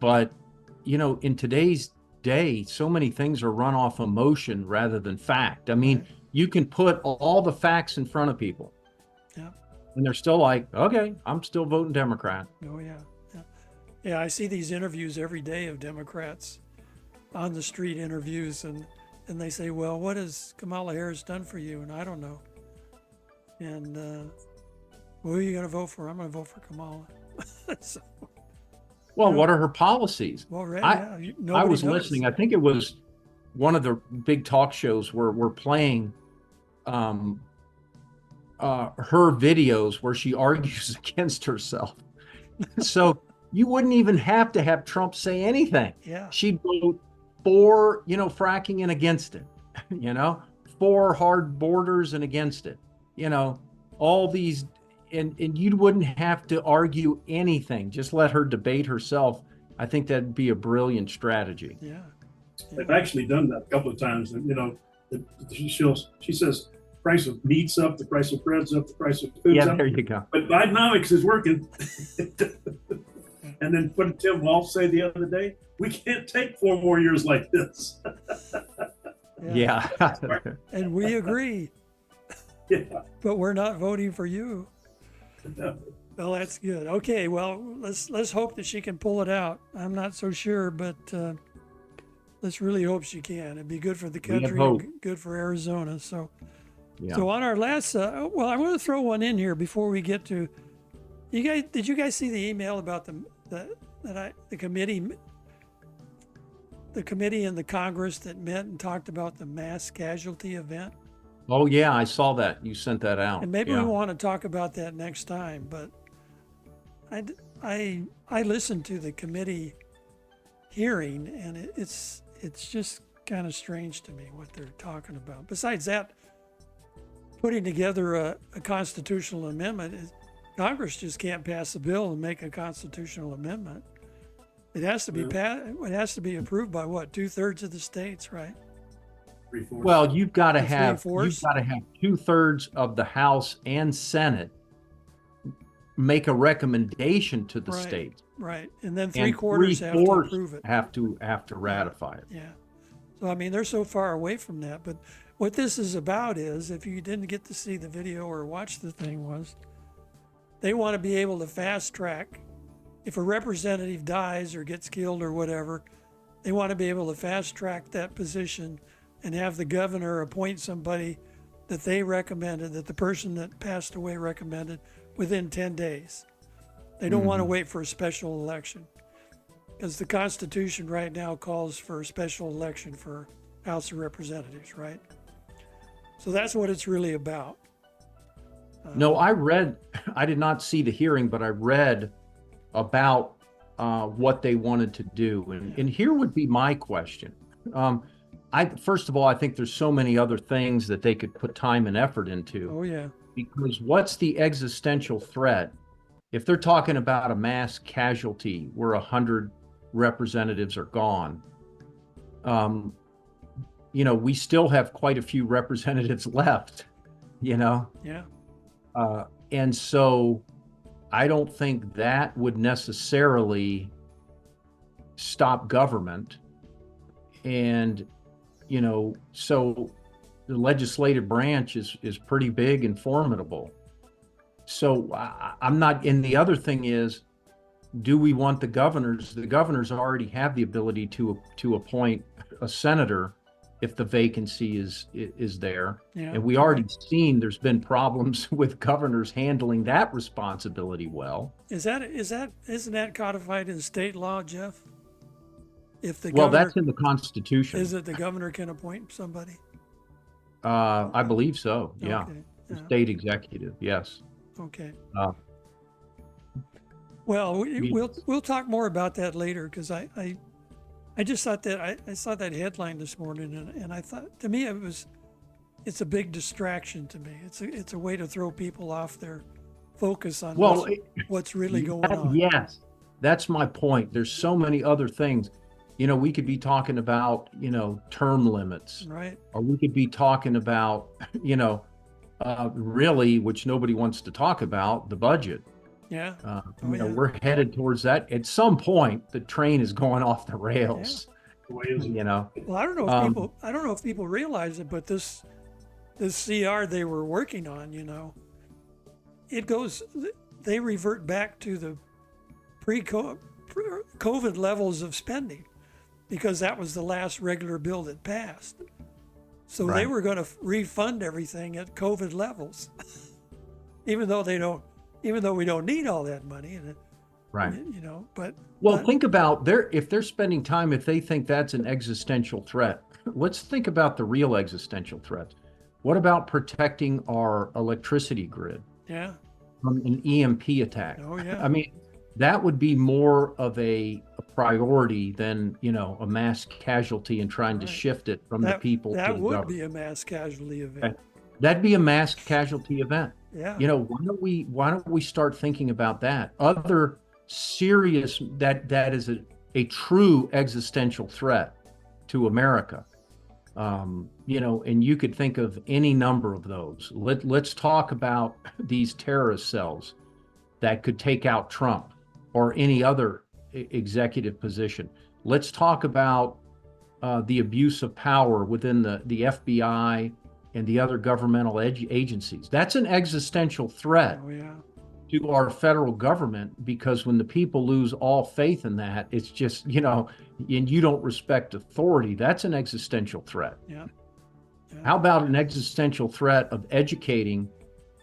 But, in today's day, so many things are run off emotion rather than fact. I mean, Right. You can put all the facts in front of people. Yeah. And they're still like, okay, I'm still voting Democrat. Oh, yeah. Yeah. Yeah, I see these interviews every day of Democrats, on the street interviews, and they say, well, what has Kamala Harris done for you? And I don't know. And who are you going to vote for? I'm going to vote for Kamala. So, Well, what are her policies? well, right, I nobody was knows. listening. I think it was one of the big talk shows where we're playing her videos where she argues against herself. So you wouldn't even have to have Trump say anything. Yeah. She'd vote for, fracking and against it, for hard borders and against it, all these, and you wouldn't have to argue anything. Just let her debate herself. I think that'd be a brilliant strategy. Yeah. They've actually done that a couple of times. And, she says, price of meat's up, the price of bread's up, the price of food's Yeah, up. there you go. But Bidenomics is working. And then what did Tim Walz say the other day? We can't take 4 more years like this. Yeah. And we agree, Yeah. but we're not voting for you. Well, that's good. Okay, well, let's hope that she can pull it out. I'm not so sure, but let's really hope she can. It'd be good for the country, hope. and good for Arizona. So, Yeah. so on our last, well, I want to throw one in here before we get to. You guys, did you guys see the email about the committee in the Congress that met and talked about the mass casualty event? Oh yeah, I saw that. You sent that out. And maybe Yeah. we want to talk about that next time. But I listened to the committee hearing, and it's just kind of strange to me what they're talking about. Besides that, putting together a constitutional amendment, Congress just can't pass a bill and make a constitutional amendment. It has to be it has to be approved by what, 2/3 of the states, right? 3/4. Well, you've got to The have 3/4? 2/3 of the House and Senate make a recommendation to the Right. states. Right, and then And 3/4 have to 3/4 approve it. have to ratify it. Yeah. So, I mean, they're so far away from that. But what this is about is, if you didn't get to see the video or watch the thing, was they want to be able to fast track. If a representative dies or gets killed or whatever, they want to be able to fast track that position and have the governor appoint somebody that they recommended, that the person that passed away recommended, within 10 days. They don't want to wait for a special election, because the Constitution right now calls for a special election for House of Representatives, right? So that's what it's really about. No, I did not see the hearing, but I read about what they wanted to do. And here would be my question. First of all, I think there's so many other things that they could put time and effort into. Oh, yeah. Because what's the existential threat? If they're talking about a mass casualty where 100 representatives are gone, we still have quite a few representatives left, Yeah. and so I don't think that would necessarily stop government. And, so the legislative branch is pretty big and formidable. So I'm not, and the other thing is, do we want the governors? The governors already have the ability to appoint a senator if the vacancy is there. Yeah. And we already seen there's been problems with governors handling that responsibility well. Isn't that codified in state law, Jeff? If the Well, governor, that's in the Constitution. is it the governor can appoint somebody? I believe so. Yeah. Okay. The Yeah. state executive. Yes. Okay. Uh, Well, we'll talk more about that later, because I just thought that I saw that headline this morning, and I thought, to me, it's a big distraction to me. It's a way to throw people off their focus on what's really going on. Yes, that's my point. There's so many other things. We could be talking about, term limits, Right. or we could be talking about, really, which nobody wants to talk about, the budget. Yeah. Yeah. We're headed towards that. At some point, the train is going off the rails. Well, I don't know if people realize it, but this CR they were working on, they revert back to the pre-COVID levels of spending, because that was the last regular bill that passed. So they were going to refund everything at COVID levels, even though we don't need all that money. Right. But think about if they're spending time, if they think that's an existential threat, let's think about the real existential threat. What about protecting our electricity grid? Yeah. From an EMP attack? Oh, yeah. I mean, that would be more of a priority than, a mass casualty and trying to shift it from the people to the government. That would be a mass casualty event. That'd be a mass casualty event. Yeah. Why don't we start thinking about that? Other serious, that is a true existential threat to America. And you could think of any number of those. Let's talk about these terrorist cells that could take out Trump or any other executive position. Let's talk about the abuse of power within the FBI and the other governmental agencies. That's an existential threat to our federal government, because when the people lose all faith in that, it's just, and you don't respect authority, that's an existential threat. Yeah. How about an existential threat of educating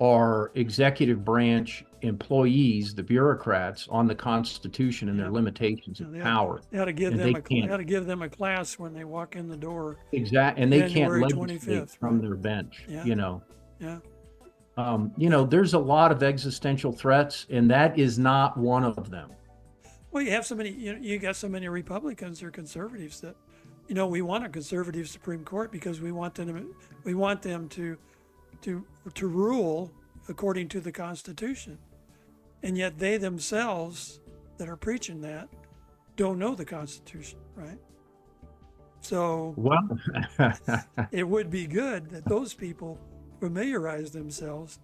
our executive branch employees, the bureaucrats, on the Constitution and their limitations of power? They ought to give them a class when they walk in the door. Exactly, and they can't legislate 25th, from their bench. Yeah. There's a lot of existential threats, and that is not one of them. Well, you have so many. You got so many Republicans or conservatives that, we want a conservative Supreme Court because we want them to rule according to the Constitution, and yet they themselves that are preaching that don't know the Constitution, right? So it would be good that those people familiarize themselves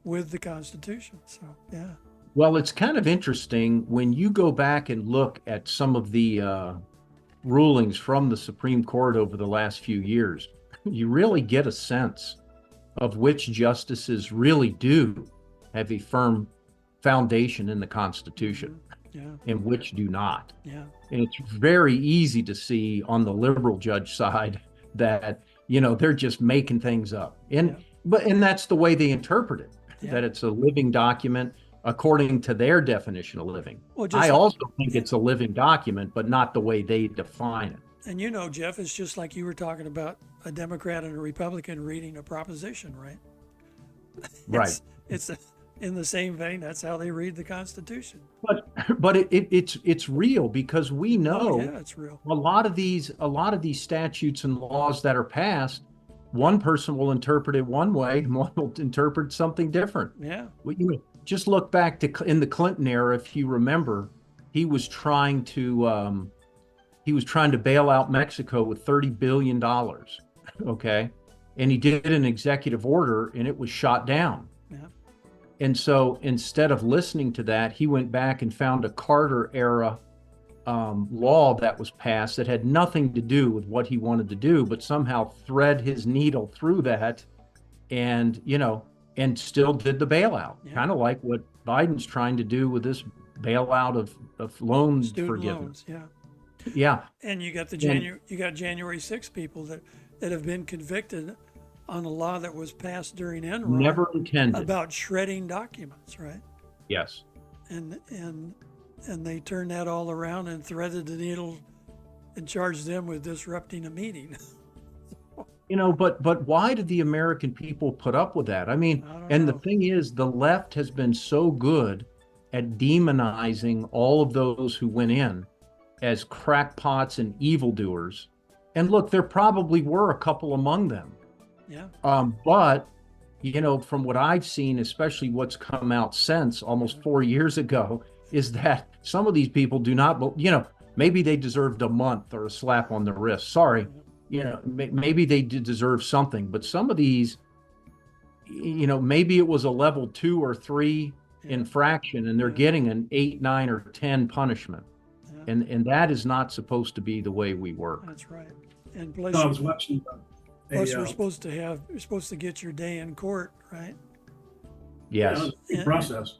with the Constitution. So yeah. Well, it's kind of interesting when you go back and look at some of the rulings from the Supreme Court over the last few years. You really get a sense of which justices really do have a firm foundation in the Constitution, and which do not. Yeah. And it's very easy to see on the liberal judge side that, they're just making things up. And that's the way they interpret it, that it's a living document according to their definition of living. I also think it's a living document, but not the way they define it. And Jeff, it's just like you were talking about a Democrat and a Republican reading a proposition, right? Right. It's in the same vein. That's how they read the Constitution. But it's real, because we know it's real. a lot of these statutes and laws that are passed, one person will interpret it one way and one will interpret something different. Yeah. Just look back to in the Clinton era, if you remember, he was trying to bail out Mexico with $30 billion. Okay. And he did an executive order and it was shot down. Yeah. And so instead of listening to that, he went back and found a Carter era law that was passed that had nothing to do with what he wanted to do, but somehow thread his needle through that and, and still did the bailout. Kind of like what Biden's trying to do with this bailout of loan Student forgiveness. loans, Yeah. And you got And you got January 6 people that have been convicted on a law that was passed during Enron never intended. about shredding documents, right? Yes. And they turned that all around and threaded the needle and charged them with disrupting a meeting. But why did the American people put up with that? I mean, I don't and the know. thing is, the left has been so good at demonizing all of those who went in as crackpots and evildoers. And look, there probably were a couple among them. Yeah. But from what I've seen, especially what's come out since almost 4 years ago, is that some of these people do not, maybe they deserved a month or a slap on the wrist. Sorry, maybe they did deserve something, but some of these, maybe it was a level 2 or 3 infraction and they're getting an 8, 9, or 10 punishment. Yeah. And that is not supposed to be the way we work. That's right. And plus, I was watching. we're supposed to get your day in court, right? Yes. Due process.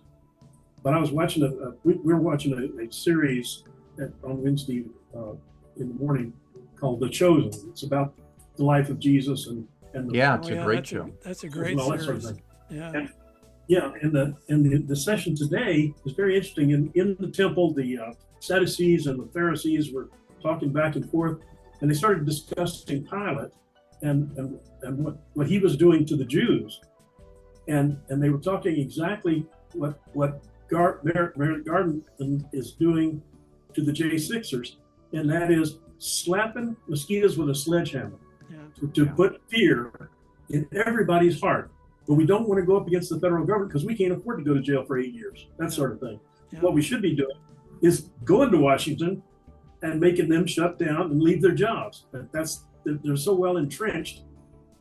But I was watching we were watching a series on Wednesday in the morning called The Chosen. It's about the life of Jesus and the, it's a great show. That's a great all that series. sort of thing. Yeah. And the session today is very interesting. In the temple, the Sadducees and the Pharisees were talking back and forth, and they started discussing Pilate and what he was doing to the Jews, and they were talking exactly what Merrick Garden is doing to the J6ers, and that is slapping mosquitoes with a sledgehammer to put fear in everybody's heart. But we don't want to go up against the federal government because we can't afford to go to jail for 8 years, that sort of thing. Yeah. What we should be doing is going to Washington and making them shut down and leave their jobs. They're so well entrenched.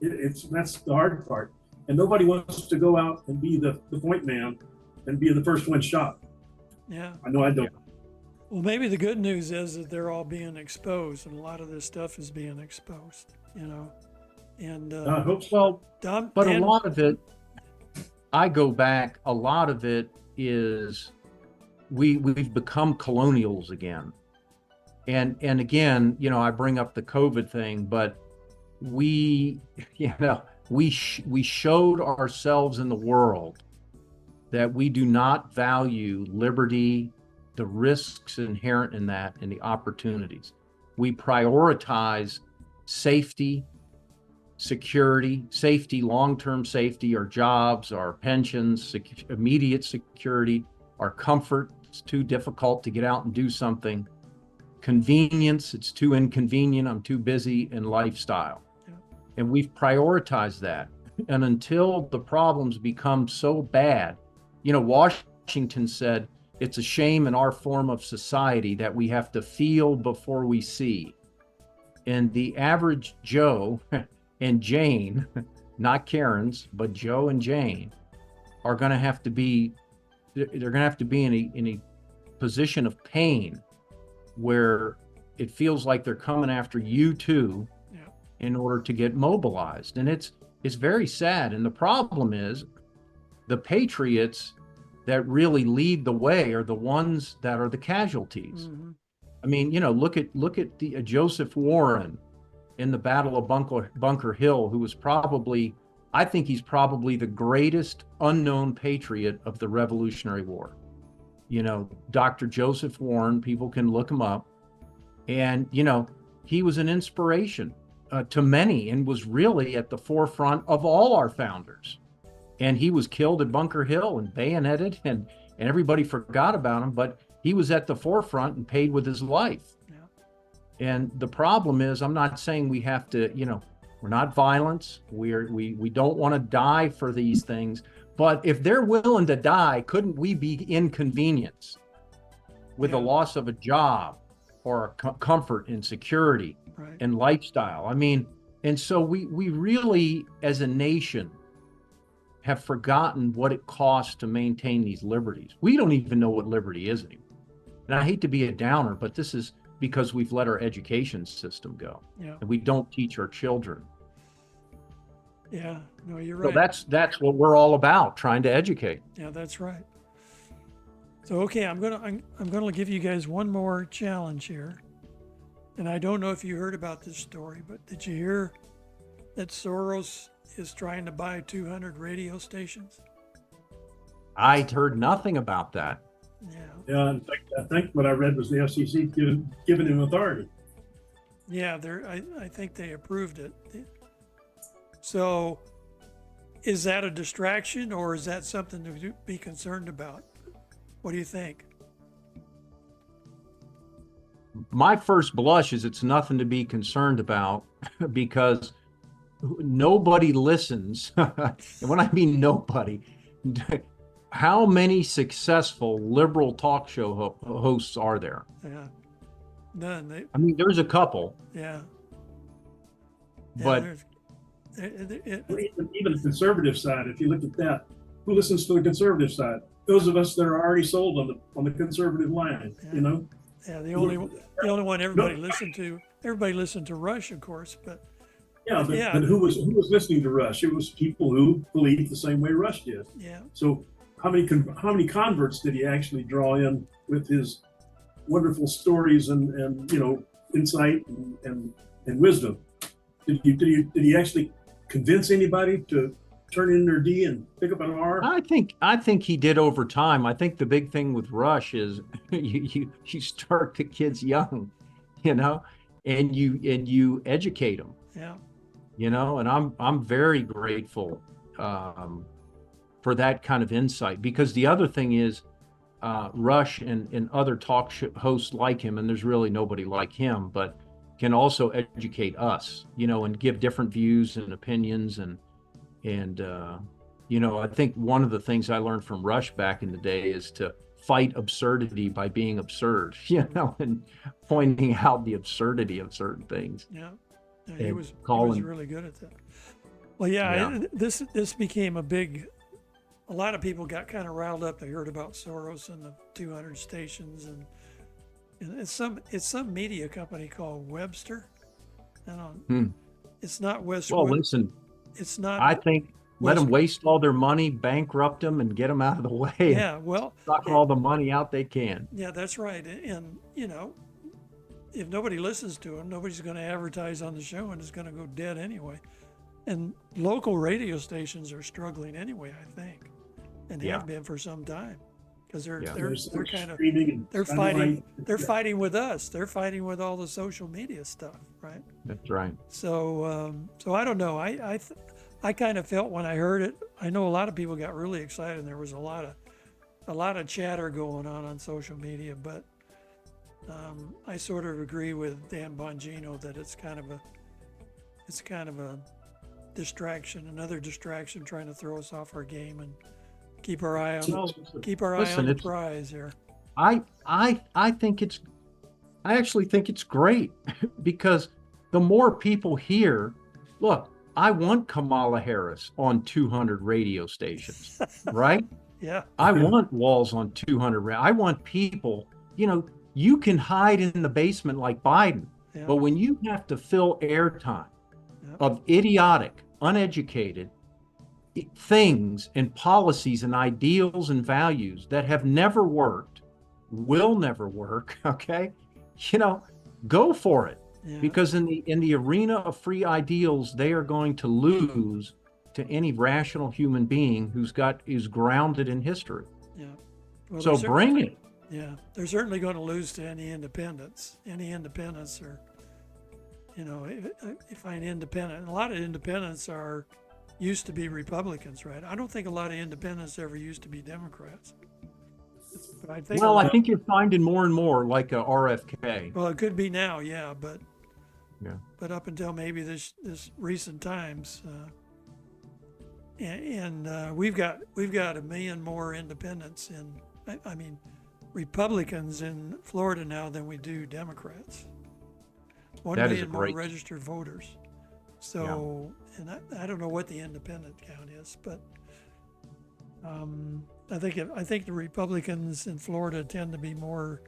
That's the hard part. And nobody wants to go out and be the point man and be the first one shot. Yeah. I know I don't. Well, maybe the good news is that they're all being exposed, and a lot of this stuff is being exposed, And I hope so. But a lot of it, I go back, a lot of it is we've become colonials again. And again, I bring up the COVID thing, but we showed ourselves in the world that we do not value liberty, the risks inherent in that, and the opportunities. We prioritize safety, security, long-term safety, our jobs, our pensions, immediate security, our comfort. It's too difficult to get out and do something. Convenience, it's too inconvenient, I'm too busy, and lifestyle. Yeah. And we've prioritized that. And until the problems become so bad, Washington said, it's a shame in our form of society that we have to feel before we see. And the average Joe and Jane, not Karen's, but Joe and Jane, are going to have to be, they're going to have to be in a position of pain where it feels like they're coming after you too, in order to get mobilized. And it's very sad. And the problem is the patriots that really lead the way are the ones that are the casualties. Mm-hmm. I mean, look at the Joseph Warren in the Battle of Bunker Hill, who was I think he's probably the greatest unknown patriot of the Revolutionary War. Dr. Joseph Warren, people can look him up. And, he was an inspiration to many and was really at the forefront of all our founders. And he was killed at Bunker Hill and bayoneted, and everybody forgot about him, but he was at the forefront and paid with his life. Yeah. And the problem is, I'm not saying we have to, we're not violence. We don't want to die for these things. But if they're willing to die, couldn't we be inconvenienced with the loss of a job or comfort and security and lifestyle? I mean, and so we really, as a nation, have forgotten what it costs to maintain these liberties. We don't even know what liberty is anymore. And I hate to be a downer, but this is because we've let our education system go. Yeah. And we don't teach our children. Yeah, no, you're right. So that's what we're all about, trying to educate. Yeah, that's right. So okay, I'm gonna give you guys one more challenge here. And I don't know if you heard about this story, but did you hear that Soros is trying to buy 200 radio stations? I heard nothing about that. Yeah. Yeah, in fact, I think what I read was the FCC giving him authority. Yeah, I think they approved it. So is that a distraction, or is that something to be concerned about? What do you think? My first blush is it's nothing to be concerned about because nobody listens. And when I mean nobody, how many successful liberal talk show hosts are there? Yeah. None. I mean, there's a couple, Yeah. but Even the conservative side, if you look at that, who listens to the conservative side? Those of us that are already sold on the conservative line, Yeah. you know? Yeah, the only one everybody listened to. Everybody listened to Rush, of course, but Yeah, but, Yeah. but who was listening to Rush? It was people who believed the same way Rush did. yeah, So how many converts did he actually draw in with his wonderful stories and insight and wisdom? Did he actually convince anybody to turn in their D and pick up an R? I think he did over time. I think the big thing with Rush is you start the kids young, and you educate them, yeah, and I'm very grateful for that kind of insight, because the other thing is Rush and other talk show hosts like him, and there's really nobody like him, but can also educate us, and give different views and opinions. And I think one of the things I learned from Rush back in the day is to fight absurdity by being absurd, and pointing out the absurdity of certain things. yeah. He And was calling- really good at that. Well, yeah. This became a lot of people got kind of riled up. They heard about Soros and the 200 stations, and it's some media company called Webster. I don't. It's not West. Well, listen, It's not. I think let them waste all their money, bankrupt them, and get them out of the way. Yeah. Well. Suck all the money out they can. Yeah, that's right. And if nobody listens to them, nobody's going to advertise on the show, and it's going to go dead anyway. And local radio stations are struggling anyway, I think, and have been for some time, because they're kind of they're fighting with us. They're fighting with all the social media stuff, right? That's right. So I don't know. I kind of felt when I heard it. I know a lot of people got really excited, and there was a lot of chatter going on social media, but I sort of agree with Dan Bongino that it's kind of a distraction, another distraction, trying to throw us off our game and keep our eye on the prize here. I actually think it's great because the more people hear, look, I want Kamala Harris on 200 radio stations, right? Yeah. I want walls on 200. I want people, you can hide in the basement like Biden, but when you have to fill airtime of idiotic, uneducated things and policies and ideals and values that have never worked, will never work, okay? Go for it. Yeah. Because in the arena of free ideals, they are going to lose to any rational human being is grounded in history. Yeah. Well, so bring it. Yeah, they're certainly going to lose to any independents. Any independents are, if I'm independent, a lot of independents used to be Republicans, right? I don't think a lot of independents ever used to be Democrats. But I think you're finding more and more like a RFK. Well, it could be now, yeah, but up until maybe this recent times, we've got 1 million more independents Republicans in Florida now than we do Democrats. 1 million more registered voters. So, and I don't know what the independent count is, but I think the Republicans in Florida tend to be more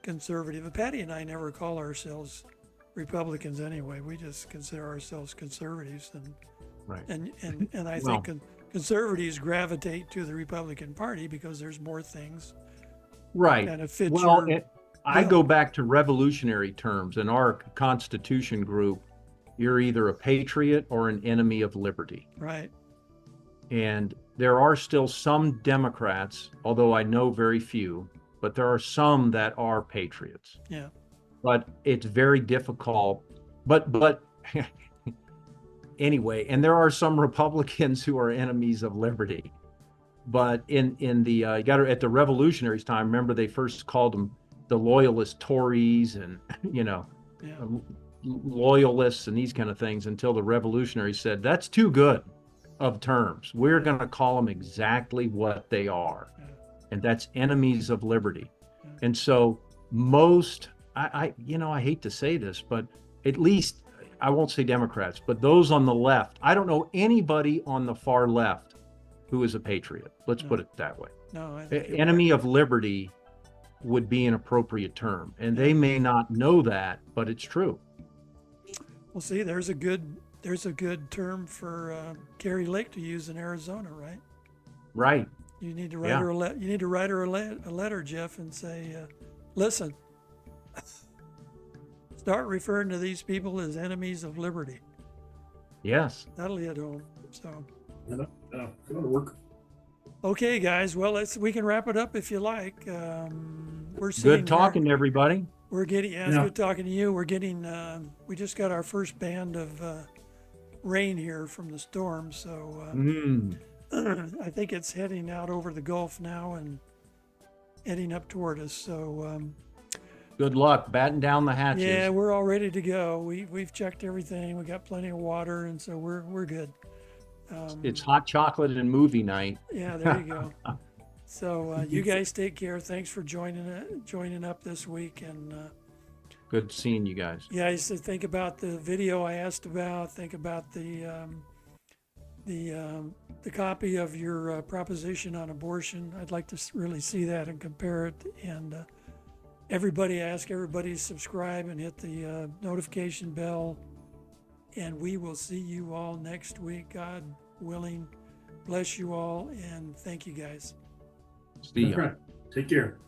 conservative. Patty and I never call ourselves Republicans anyway. We just consider ourselves conservatives, and I think conservatives gravitate to the Republican Party because there's more things. Right. Kind of fit I go back to revolutionary terms. In our Constitution group, you're either a patriot or an enemy of liberty. Right. And there are still some Democrats, although I know very few, but there are some that are patriots. Yeah. But it's very difficult. But anyway, and there are some Republicans who are enemies of liberty. But in the you got to, at the revolutionaries' time, remember they first called them the loyalist Tories and Yeah. loyalists and these kind of things, until the revolutionaries said that's too good of terms. We're going to call them exactly what they are, and that's enemies of liberty. And so most, I hate to say this, but at least I won't say Democrats, but those on the left, I don't know anybody on the far left who is a patriot. Let's put it that way. No. Enemy of liberty would be an appropriate term, and they may not know that, but it's true. Well, see, there's a good term for Kari Lake to use in Arizona, right? Right. You need to write her a letter, Jeff, and say, listen, start referring to these people as enemies of liberty. Yes. That'll hit home. So. Go to work. Okay, guys. Well, we can wrap it up if you like. We're Good talking to everybody. We're getting, it's good talking to you. We're getting, we just got our first band of rain here from the storm. So I think it's heading out over the Gulf now and heading up toward us. So good luck. Batten down the hatches. yeah, we're all ready to go. We've checked everything. We got plenty of water, and so we're good. It's hot chocolate and movie night. Yeah, there you go. So you guys take care. Thanks for joining up this week, and good seeing you guys. yeah, I said think about the video I asked about. Think about the copy of your proposition on abortion. I'd like to really see that and compare it. And ask everybody to subscribe and hit the notification bell. And we will see you all next week, God willing. Bless you all, and thank you guys. See ya. Take care.